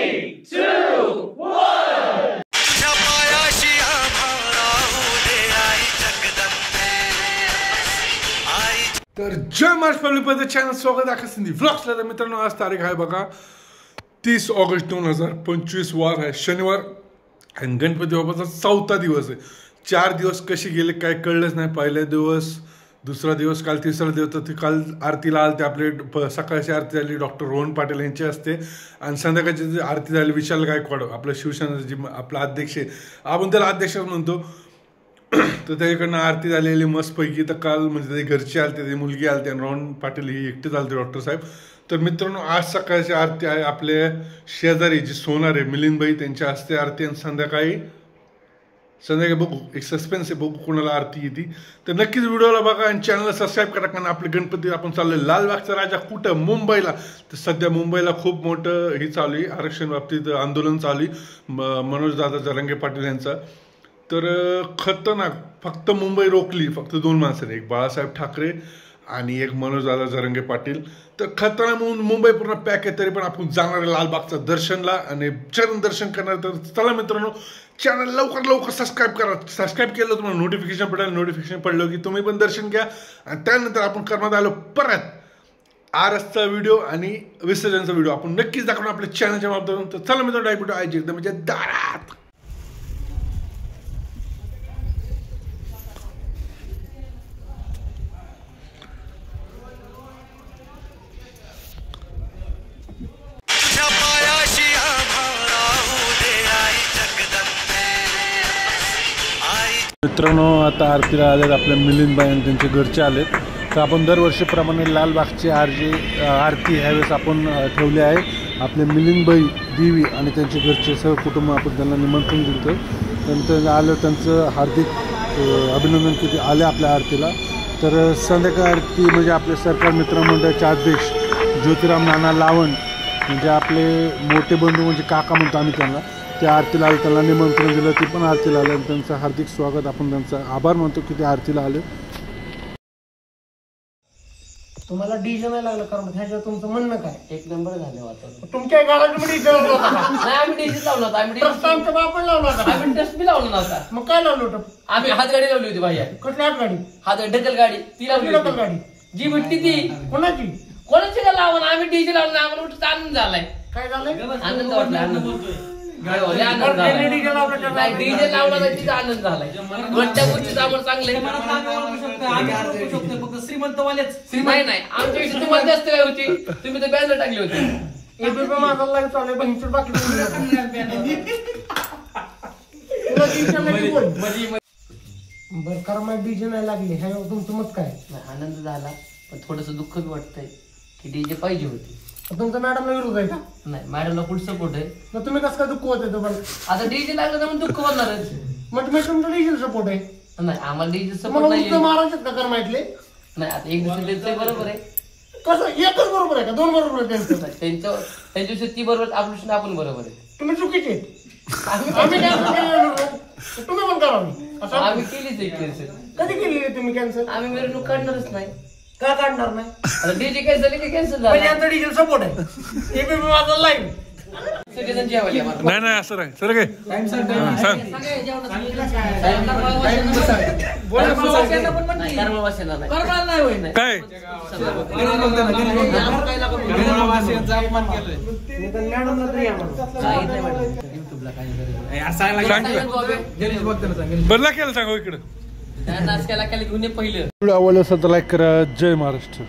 3, 2, 1. तर जय महाराष्ट्र पब्लिक मध्ये चॅनल स्वागत आहे संधी व्लॉग्सला। तर मित्रांनो आज तारीख आहे बघा 30 ऑगस्ट 2025 वार आहे शनिवार आणि गणपती बाप्पाचा 4था दिवस आहे। 4 दिवस कसे गेले काय कळलंच नाही। पहिला दिवस, दुसरा दिवस, काल तिसरा दिवस। तर काल आरतीला आलते आपले, सकाळची आरती झाली डॉक्टर रोहन पाटील यांची असते आणि संध्याकाळची आरती झाली विशाल गायकवाड आपल्या शिवसेनेचे जे आपला अध्यक्ष आहे, आपण त्याला अध्यक्ष म्हणतो। तर त्याच्याकडनं आरती झालेली मस्तपैकी। तर काल म्हणजे ते घरचे आलते, ते मुलगी आलते आणि रोहन पाटील ही एकटेच आलते डॉक्टर साहेब। तर मित्रांनो आज सकाळची आरती आहे आपले शेजारी जी सोनार आहे मिलिंदबाई त्यांच्या हस्ते आरती आणि संध्याकाळी बघू, एक सस्पेन्स आहे, बघू कोणाला आरती येते। तर नक्कीच व्हिडिओला बघा आणि चॅनलला सबस्क्राईब करा, कारण आपले गणपती आपण चाललोय लालबागचा राजा कुठं मुंबईला। तर सध्या मुंबईला खूप मोठं ही चालू आहे, आरक्षण बाबतीत आंदोलन चालू आहे मनोज दादा जरांगे पाटील यांचा। तर खतरनाक, फक्त मुंबई रोखली फक्त 2 माणसाने, एक बाळासाहेब ठाकरे आणि एक मनोज दादा जरांगे पाटील। तर खतरनाक मुंबई पूर्ण पॅक आहे, तरी पण आपण जाणार आहे लालबागचा दर्शनला आणि चरण दर्शन करणार। तर चला मित्रांनो चॅनल लवकर सबस्क्राईब करा। सबस्क्राईब केलं तुम्हाला नोटिफिकेशन पडेल, नोटिफिकेशन पडलं की तुम्ही पण दर्शन घ्या आणि त्यानंतर आपण करण्यात आलो परत आरसचा व्हिडिओ आणि विसर्जनचा व्हिडिओ आपण नक्कीच दाखवणार आपल्या चॅनलच्या माध्यमातून। तर चला मित्रांनो डायरेक्ट व्हिडिओ ऐकायचे एकदम म्हणजे दारात। मित्रांनो आता आरतीला आलेत आपल्या मिलिंदबाई आणि त्यांचे घरचे आलेत। तर आपण दरवर्षीप्रमाणे लालबागची आरती ह्यावेळेस आपण ठेवली आहे। आपले मिलिंदबाई देवी आणि त्यांचे घरचे सर्व कुटुंब आपण त्यांना निमंत्रण दिलं। त्यांचं आलं, त्यांचं हार्दिक अभिनंदन की ते आले आपल्या आरतीला। तर संध्याकाळ आरती म्हणजे आपले सरकार मित्रमंडळाचे अध्यक्ष ज्योतिराम नाना लावण म्हणजे आपले मोठे बंधू म्हणजे काका म्हणतो आम्ही त्यांना, त्या आरतीला आले, त्यांना निमंत्रण दिलं, ती पण आरतीला आले आणि त्यांचं हार्दिक स्वागत, आपण त्यांचा आभार मानतो की ते आरतीला आले। तुम्हाला डीजे नाही लागलं कारण ह्याच्यावर तुमचं म्हणणं काय? एक नंबर झाले वाटतं तुमच्या घरात डीजे लावला होता का? नाही आम्ही डीजे लावला होता, आम्ही आमच्या बापाने लावला होता, आम्ही डस्ट बी लावला नव्हता। मग काय लावलं होतं? आम्ही हातगाडी लावली होती भाई, कसली हात गाडी? हात ढकल गाडी ती लावली ढकल होती गाडी जी भेटती ती। कोणाची? कोणाची का लावून आम्ही डीजे लावला, आम्हाला उठत आनंद झालाय। काय झालंय? आनंद वाटला, आनंद डीजे लावला नाही, डीजे लावला नाही तिचा आनंद झालाय। कोणत्या गोष्टीचं आम्हाला चांगलंय श्रीमंत वालेच नाही नाही आमच्या विषयी तुम्हाला जास्त काय होती, तुम्ही तर बॅनर टाकली होती। एबीपी माझा लाईव्ह चालू आहे, बहिणीचं बाकी बरं कारण मला डीजे नाही लागले ह्याच्यावर तुमचं मत काय? आनंद झाला पण थोडस दुःख बी वाटतंय की डीजे पाहिजे होती। तुमचा मॅडमला विरोध आहे का? नाही, मॅडमला फुल सपोर्ट आहे। मग तुम्ही कसं काय दुःख होत आहे तुम्हाला? आता डीजे लागलं तर मग दुःख होणारच। मग तुम्ही तुमचा डीजे सपोर्ट आहे? नाही आम्हाला डीजे मला सपोर्ट नाही। उत्तर महाराजात का कर माहितले? नाही आता एक दुसरे बरोबर आहे, कसं एकच बरोबर आहे का? 2 बरोबर आहे त्यांचं? त्यांच्या ती बरोबर आपल्या आपण बरोबर आहे। तुम्ही चुकीचे आम्ही तुम्ही पण करावी आम्ही केलीच आहे कॅन्सल। कधी केली तुम्ही कॅन्सल? आम्ही मिरवणूक काढणारच नाही। का काढणार नाही? आता डीजे कॅन्सल झाली की कॅन्सल झालं, यांचा डीजे सपोर्ट आहे। एबीपी माझा लाईव्ह सगळेजण जेवायला नाही नाही असं नाही सर, काय सांग काय बदला केलं सांगू इकडं नाचकाला केलं घेऊन पहिलं व्हिडिओ आवडला असेल तर लाईक करा। जय महाराष्ट्र।